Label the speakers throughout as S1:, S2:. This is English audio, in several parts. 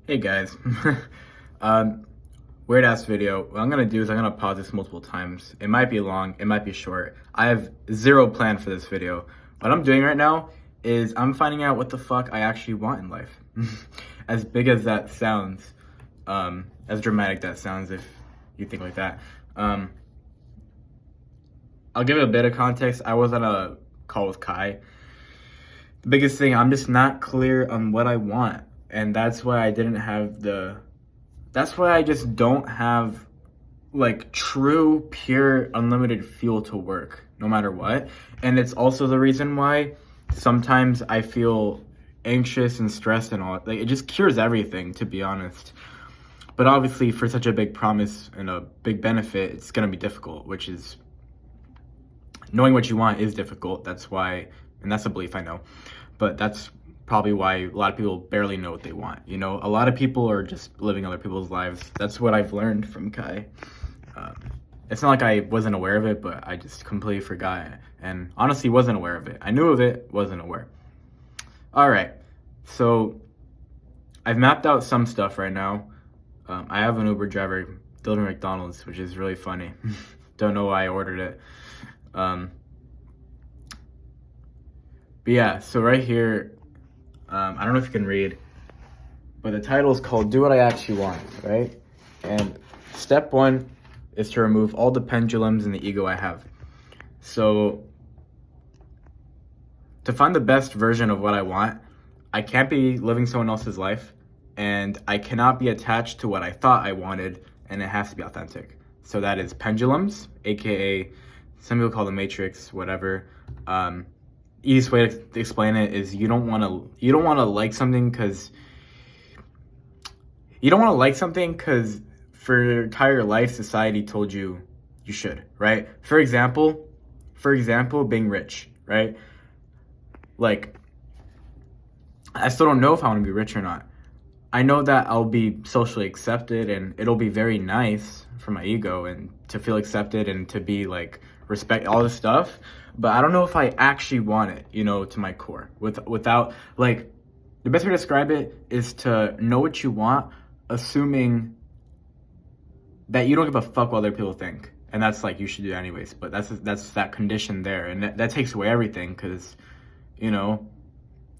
S1: Hey guys, um, weird ass video. What I'm gonna do is I'm gonna pause this multiple times. It might be long, it might be short. I have zero plan for this video. What I'm doing right now is I'm finding out what the fuck I actually want in life. As big as that sounds, as dramatic that sounds if you think like that. I'll give it a bit of context. I was on a call with Kai. The biggest thing, I'm just not clear on what I want. And that's why I just don't have like true, pure, unlimited fuel to work no matter what. And it's also the reason why sometimes I feel anxious and stressed and all. Like, it just cures everything, to be honest. But obviously, for such a big promise and a big benefit, it's gonna be difficult, which is knowing what you want is difficult. That's why, and that's a belief I know, but that's probably why a lot of people barely know what they want. You know, a lot of people are just living other people's lives. That's what I've learned from Kai. It's not like I wasn't aware of it, but I just completely forgot, and honestly wasn't aware of it. I knew of it, wasn't aware. All right, so I've mapped out some stuff right now. I have an Uber driver delivering McDonald's, which is really funny. Don't know why I ordered it. But yeah, so right here, I don't know if you can read, but the title is called Do What I Actually Want, right? And step one is to remove all the pendulums and the ego I have. So to find the best version of what I want, I can't be living someone else's life, and I cannot be attached to what I thought I wanted, and it has to be authentic. So that is pendulums, aka some people call the matrix, whatever. Easiest way to explain it is you don't want to like something because for your entire life society told you you should, right? For example, being rich, right? Like, I still don't know if I want to be rich or not. I know that I'll be socially accepted and it'll be very nice for my ego and to feel accepted and to be like respect all this stuff, but I don't know if I actually want it, you know, to my core. Without, like, the best way to describe it is to know what you want, assuming that you don't give a fuck what other people think, and that's like you should do it anyways. But that's that condition there, and that takes away everything. Because, you know,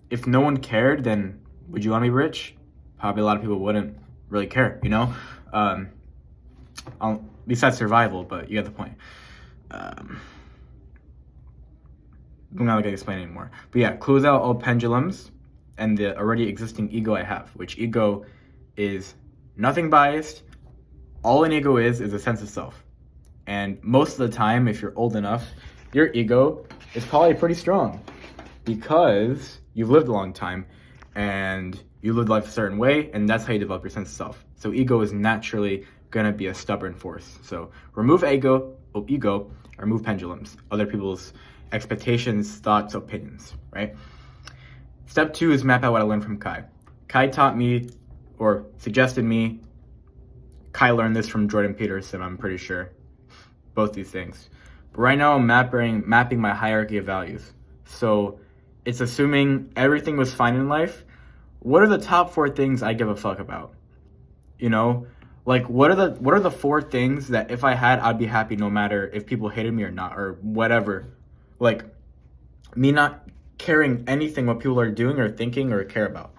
S1: if no one cared, then would you want to be rich? Probably a lot of people wouldn't really care, you know. Besides survival, but you get the point. I'm not gonna explain anymore. But yeah, close out all pendulums and the already existing ego I have, which ego is nothing biased. All an ego is a sense of self. And most of the time, if you're old enough, your ego is probably pretty strong because you've lived a long time and you live life a certain way, and that's how you develop your sense of self. So ego is naturally gonna be a stubborn force. So remove ego, remove pendulums, other people's expectations, thoughts, opinions, right? Step two is map out what I learned from Kai. Kai taught me, or suggested me, Kai learned this from Jordan Peterson, I'm pretty sure, both these things. But right now I'm mapping my hierarchy of values. So it's assuming everything was fine in life. What are the top 4 things I give a fuck about? You know, like what are the 4 things that if I had, I'd be happy no matter if people hated me or not, or whatever. Like, me not caring anything what people are doing or thinking or care about,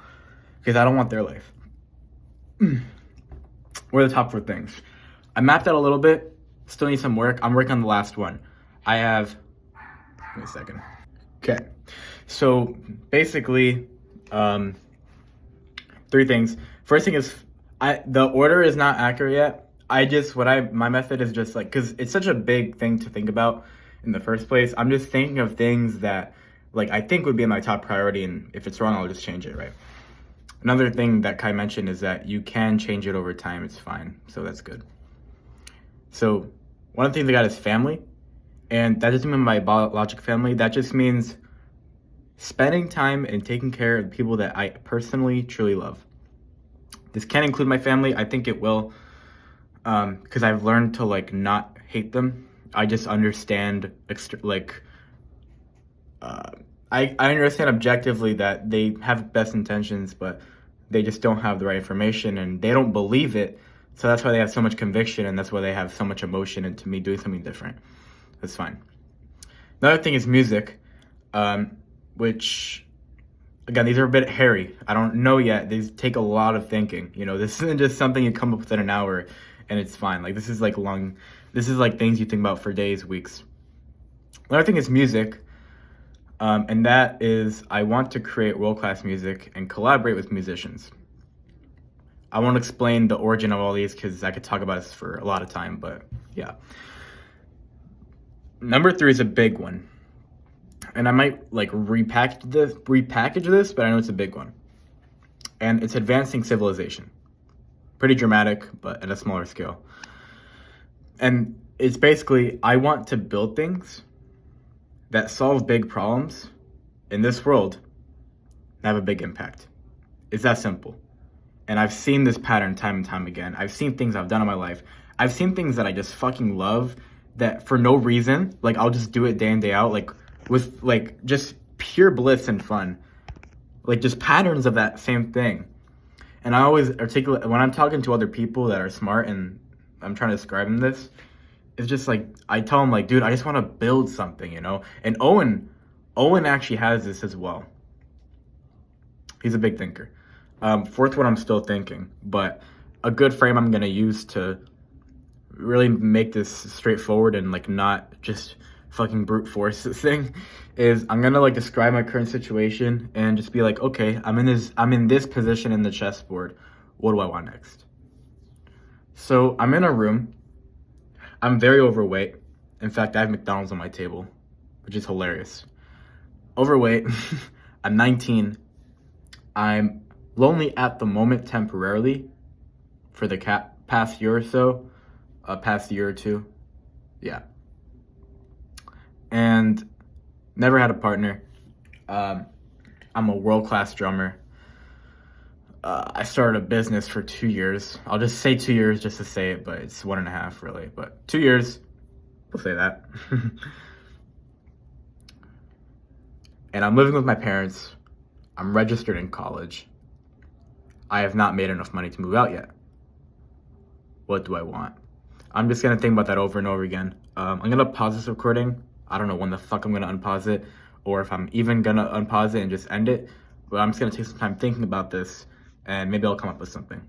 S1: because I don't want their life. What are the top 4 things? I mapped out a little bit, still need some work. I'm working on the last one. I have, give me a second. Okay, so basically, 3 things. First thing is, the order is not accurate yet. My method is just like, cause it's such a big thing to think about in the first place. I'm just thinking of things that like I think would be my top priority, and if it's wrong, I'll just change it, right? Another thing that Kai mentioned is that you can change it over time. It's fine, so that's good. So one of the things I got is family, and that doesn't mean my biological family. That just means spending time and taking care of the people that I personally truly love. This can include my family. I think it will, because I've learned to like not hate them. I just understand I understand objectively that they have best intentions, but They just don't have the right information and they don't believe it. So that's why they have so much conviction and that's why they have so much emotion into me doing something different. That's fine. Another thing is music, which, again, these are a bit hairy. I don't know yet. These take a lot of thinking. You know, this isn't just something you come up with in an hour and it's fine. Like, this is like things you think about for days, weeks. Another thing is music, and that is I want to create world-class music and collaborate with musicians. I won't explain the origin of all these because I could talk about this for a lot of time, but yeah. Number 3 is a big one. And I might like repackage this, but I know it's a big one. And it's advancing civilization. Pretty dramatic, but at a smaller scale. And it's basically, I want to build things that solve big problems in this world and have a big impact. It's that simple. And I've seen this pattern time and time again. I've seen things I've done in my life. I've seen things that I just fucking love that for no reason, like I'll just do it day in, day out, like with like just pure bliss and fun. Like just patterns of that same thing. And I always articulate, when I'm talking to other people that are smart and I'm trying to describe them this, it's just like, I tell them like, dude, I just want to build something, you know? And Owen actually has this as well. He's a big thinker. Fourth one, I'm still thinking, but a good frame I'm going to use to really make this straightforward and like not just fucking brute force this thing is I'm going to like describe my current situation and just be like, okay, I'm in this position in the chessboard. What do I want next? So I'm in a room. I'm very overweight. In fact, I have McDonald's on my table, which is hilarious. Overweight. I'm 19. I'm lonely at the moment temporarily for the past year or so, past year or two. Yeah. And never had a partner. I'm a world-class drummer. I started a business for 2 years. I'll just say 2 years just to say it, but it's 1.5 really. But 2 years, we'll say that. And I'm living with my parents. I'm registered in college. I have not made enough money to move out yet. What do I want? I'm just going to think about that over and over again. I'm going to pause this recording. I don't know when the fuck I'm going to unpause it or if I'm even going to unpause it and just end it. But I'm just going to take some time thinking about this and maybe I'll come up with something.